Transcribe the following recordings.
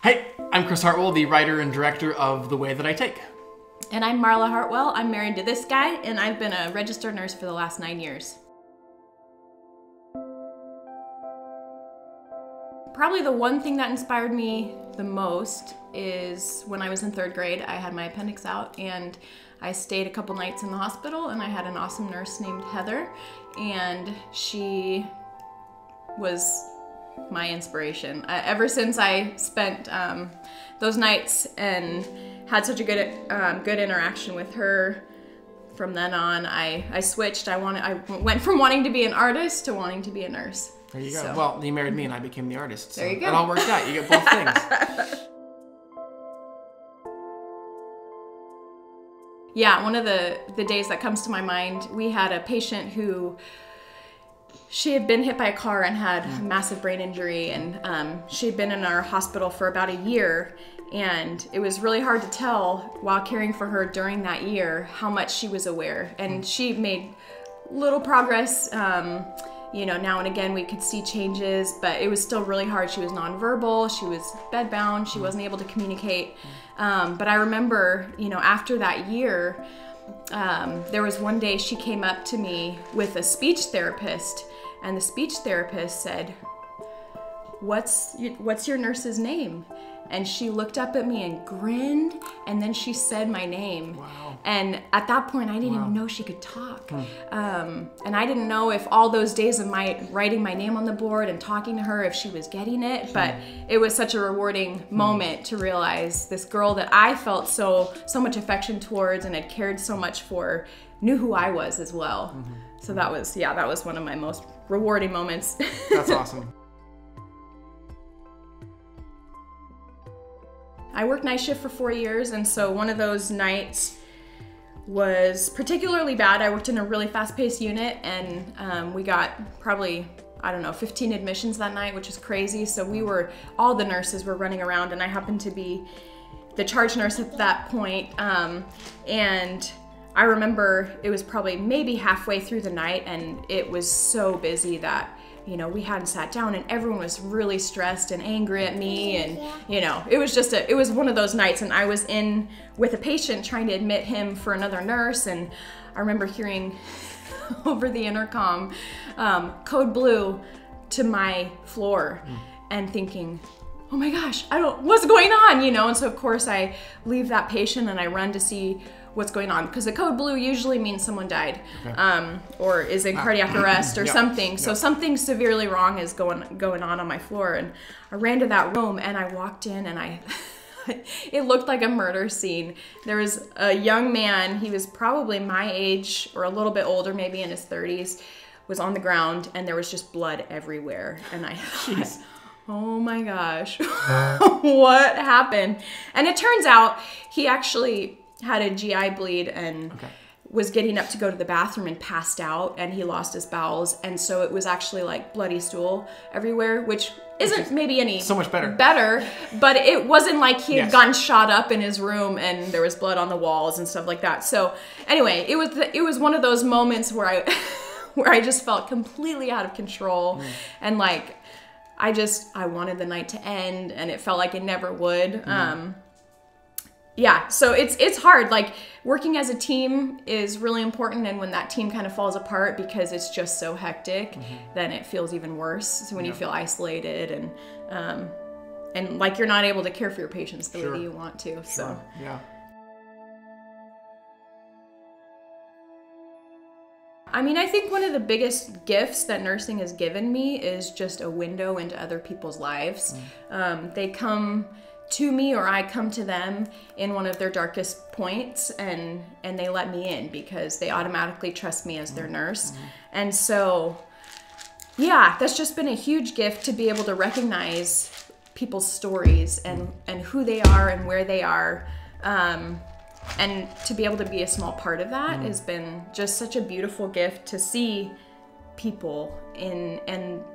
Hey, I'm Chris Hartwell, the writer and director of The Way That I Take. And I'm Marla Hartwell. I'm married to this guy, and I've been a registered nurse for the last 9 years. Probably the one thing that inspired me the most is when I was in 3rd grade. I had my appendix out, and I stayed a couple nights in the hospital, and I had an awesome nurse named Heather, and she was my inspiration. Ever since I spent those nights and had such a good interaction with her, from then on I switched. I went from wanting to be an artist to wanting to be a nurse. There you go. So. Well, you married me and I became the artist. So there you go. It all worked out. You get both things. Yeah, one of the days that comes to my mind, we had a patient who, she had been hit by a car and had a massive brain injury, and she had been in our hospital for about a year, and it was really hard to tell while caring for her during that year how much she was aware. And she made little progress, you know, now and again we could see changes, but it was still really hard. She was nonverbal, she was bedbound, she wasn't able to communicate. But I remember, you know, after that year, there was one day she came up to me with a speech therapist, and the speech therapist said, what's your nurse's name? And she looked up at me and grinned, and then she said my name. Wow. And at that point, I didn't even know she could talk. And I didn't know if all those days of my writing my name on the board and talking to her, if she was getting it, but it was such a rewarding moment to realize this girl that I felt so much affection towards and had cared so much for knew who I was as well. So that was one of my most rewarding moments. That's awesome. I worked night shift for 4 years, and so one of those nights was particularly bad. I worked in a really fast-paced unit, and we got probably, I don't know, 15 admissions that night, which is crazy. So all the nurses were running around, and I happened to be the charge nurse at that point. And I remember it was probably maybe halfway through the night, and it was so busy that, you know, we hadn't sat down, and everyone was really stressed and angry at me, and, you know, it was one of those nights, and I was in with a patient trying to admit him for another nurse, and I remember hearing over the intercom, code blue to my floor, and thinking, oh my gosh, what's going on, you know? And so of course I leave that patient and I run to see what's going on, because the code blue usually means someone died, or is in cardiac arrest or something. So something severely wrong is going on my floor. And I ran to that room and I walked in, and it looked like a murder scene. There was a young man, he was probably my age or a little bit older, maybe in his 30s, was on the ground, and there was just blood everywhere. And I thought, oh my gosh, what happened? And it turns out he actually had a GI bleed and was getting up to go to the bathroom and passed out, and he lost his bowels, and so it was actually like bloody stool everywhere, which isn't maybe any so much better, but it wasn't like he had gotten shot up in his room and there was blood on the walls and stuff like that. So anyway, it was one of those moments where I just felt completely out of control, and like I wanted the night to end, and it felt like it never would. Yeah, so it's hard. Like, working as a team is really important, and when that team kind of falls apart because it's just so hectic, then it feels even worse. So when you feel isolated and like you're not able to care for your patients the way that you want to. So yeah. I mean, I think one of the biggest gifts that nursing has given me is just a window into other people's lives. They come to me, or I come to them in one of their darkest points, and they let me in because they automatically trust me as their nurse. And so, yeah, that's just been a huge gift to be able to recognize people's stories and who they are and where they are. And to be able to be a small part of that has been just such a beautiful gift, to see people and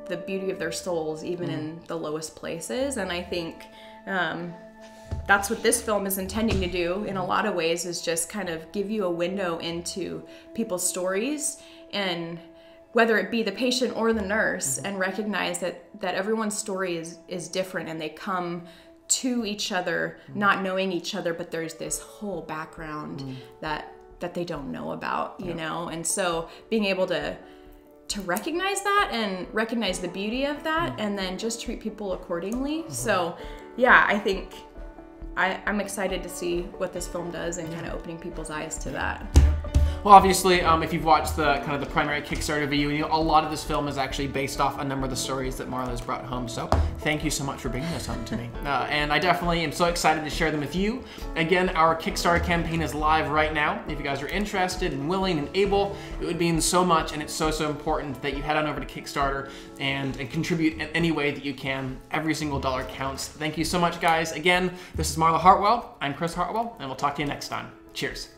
the beauty of their souls, even in the lowest places. And I think that's what this film is intending to do in a lot of ways, is just kind of give you a window into people's stories, and whether it be the patient or the nurse, and recognize that everyone's story is different, and they come to each other, not knowing each other, but there's this whole background that they don't know about, you know? And so being able to recognize that and recognize the beauty of that and then just treat people accordingly. So yeah, I think I'm excited to see what this film does and kind of opening people's eyes to that. Well, obviously, if you've watched the kind of the primary Kickstarter video, you know, a lot of this film is actually based off a number of the stories that Marla has brought home. So thank you so much for bringing those home to me. And I definitely am so excited to share them with you. Again, our Kickstarter campaign is live right now. If you guys are interested and willing and able, it would mean so much, and it's so important that you head on over to Kickstarter and contribute in any way that you can. Every single dollar counts. Thank you so much, guys. Again, this is Marla Hartwell. I'm Chris Hartwell, and we'll talk to you next time. Cheers.